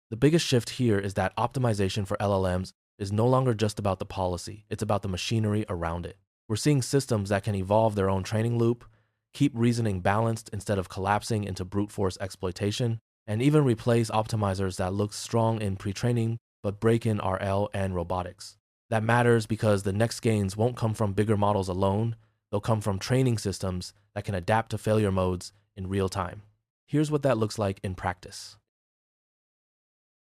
The biggest shift here is that optimization for LLMs is no longer just about the policy, it's about the machinery around it. We're seeing systems that can evolve their own training loop, keep reasoning balanced instead of collapsing into brute force exploitation, and even replace optimizers that look strong in pre-training but break in RL and robotics. That matters because the next gains won't come from bigger models alone, they'll come from training systems that can adapt to failure modes in real time. Here's what that looks like in practice.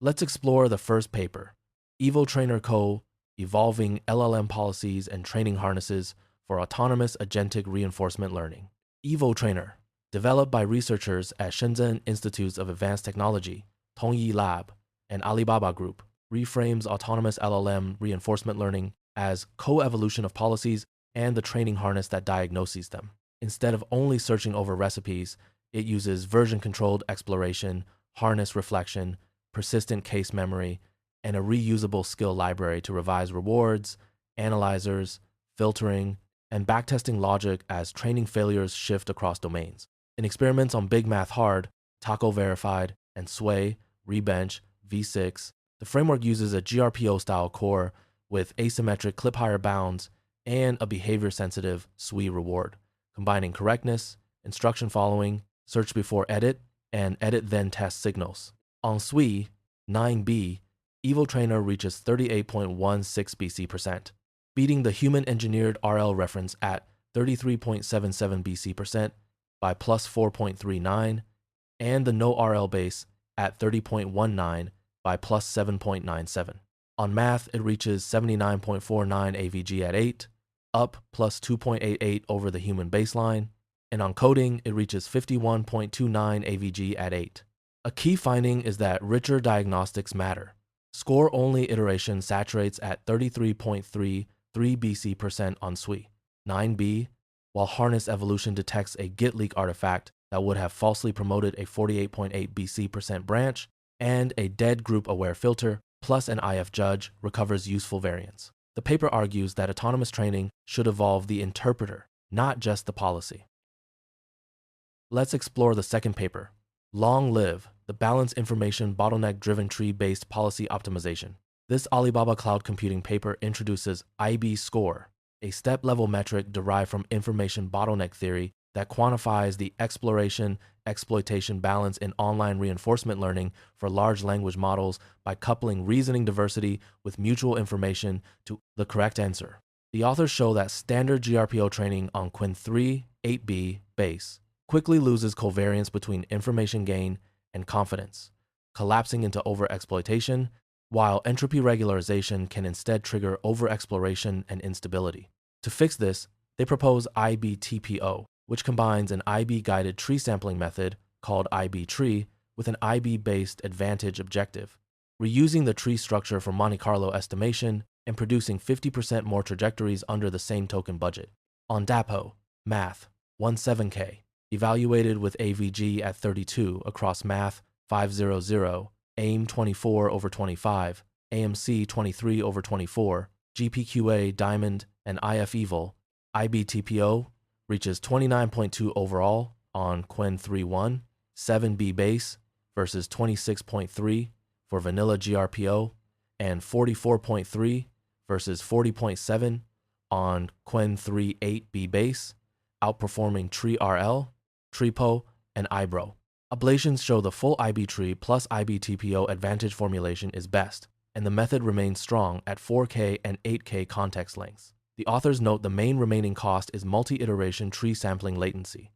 Let's explore the first paper, EvoTrainer Co. Evolving LLM Policies and Training Harnesses for Autonomous Agentic Reinforcement Learning. EvoTrainer, developed by researchers at Shenzhen Institutes of Advanced Technology, Tongyi Lab, and Alibaba Group, reframes autonomous LLM reinforcement learning as co-evolution of policies and the training harness that diagnoses them. Instead of only searching over recipes, it uses version-controlled exploration, harness reflection, persistent case memory, and a reusable skill library to revise rewards, analyzers, filtering, and backtesting logic as training failures shift across domains. In experiments on Big Math Hard, Taco Verified, and Sway, Rebench, V6, the framework uses a GRPO-style core with asymmetric clip-higher bounds and a behavior-sensitive SWE reward, combining correctness, instruction following, search before edit, and edit then test signals. On SWE 9B, EvoTrainer reaches 38.16 BC%, beating the human-engineered RL reference at 33.77 BC% by plus 4.39, and the no RL base at 30.19 by plus 7.97. On math, it reaches 79.49 AVG at 8, up plus 2.88 over the human baseline, and on coding, it reaches 51.29 AVG at 8. A key finding is that richer diagnostics matter. Score-only iteration saturates at 33.33 BC% on SWE 9B, while harness evolution detects a Git leak artifact that would have falsely promoted a 48.8 BC% branch, and a dead group-aware filter plus an IF judge recovers useful variance. The paper argues that autonomous training should evolve the interpreter, not just the policy. Let's explore the second paper, Long Live, the Balanced Information Bottleneck-Driven Tree-Based Policy Optimization. This Alibaba Cloud Computing paper introduces IB score, a step-level metric derived from information bottleneck theory that quantifies the exploration-exploitation balance in online reinforcement learning for large language models by coupling reasoning diversity with mutual information to the correct answer. The authors show that standard GRPO training on Qwen 3 8B base quickly loses covariance between information gain and confidence, collapsing into overexploitation, while entropy regularization can instead trigger overexploration and instability. To fix this, they propose IB-TPO, which combines an IB-guided tree sampling method called IB-tree with an IB-based advantage objective, reusing the tree structure for Monte Carlo estimation and producing 50% more trajectories under the same token budget. On DAPO, Math 17K, evaluated with AVG at 32 across Math 500, AIM 24 over 25, AMC 23 over 24, GPQA Diamond, and IF Evil, IB-TPO reaches 29.2 overall on Qwen 3.1, 7B base versus 26.3 for vanilla GRPO, and 44.3 versus 40.7 on Qwen 3.8B base, outperforming Tree RL, TreePo, and IBRO. Ablations show the full IB tree plus IB-TPO advantage formulation is best, and the method remains strong at 4K and 8K context lengths. The authors note the main remaining cost is multi-iteration tree sampling latency.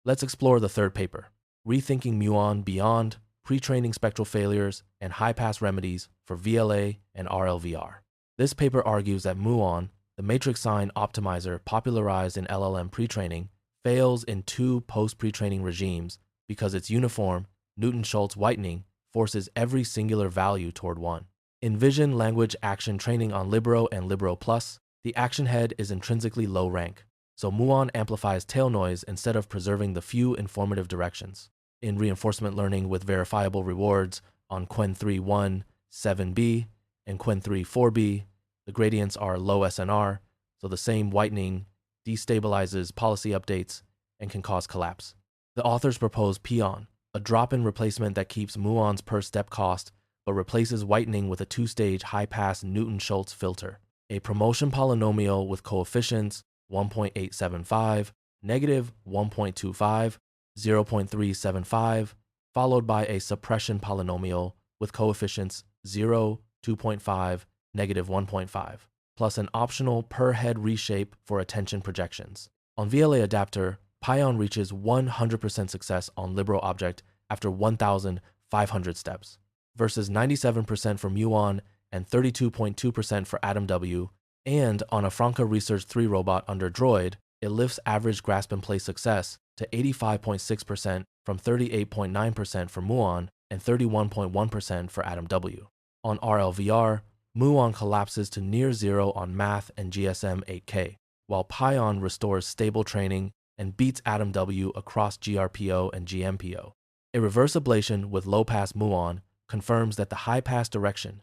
Let's explore the third paper, Rethinking Muon Beyond Pre-Training Spectral Failures and High-Pass Remedies for VLA and RLVR. This paper argues that Muon, the matrix sign optimizer popularized in LLM pre-training, fails in two post-pre-training regimes because its uniform, Newton-Schultz whitening forces every singular value toward one. In Vision Language Action Training on Libro and Libro Plus, the action head is intrinsically low rank, so Muon amplifies tail noise instead of preserving the few informative directions. In reinforcement learning with verifiable rewards on Qwen 3.1, 7B, and Qwen 3.4B, the gradients are low SNR, so the same whitening destabilizes policy updates and can cause collapse. The authors propose Peon, a drop-in replacement that keeps muon's per-step cost but replaces whitening with a two-stage high-pass Newton-Schultz filter, a promotion polynomial with coefficients 1.875, negative 1.25, 0.375, followed by a suppression polynomial with coefficients 0, 2.5, negative 1.5, plus an optional per-head reshape for attention projections. On VLA adapter, Pion reaches 100% success on liberal object after 1,500 steps, versus 97% for muon and 32.2% for Atom W, and on a Franca Research 3 robot under Droid, it lifts average grasp and play success to 85.6% from 38.9% for muon and 31.1% for Atom W. On RLVR, muon collapses to near zero on math and GSM 8K, while Pion restores stable training and beats Atom W across GRPO and GMPO. A reverse ablation with low-pass muon confirms that the high-pass direction,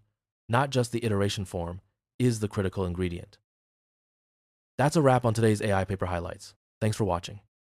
not just the iteration form, is the critical ingredient. That's a wrap on today's AI paper highlights. Thanks for watching.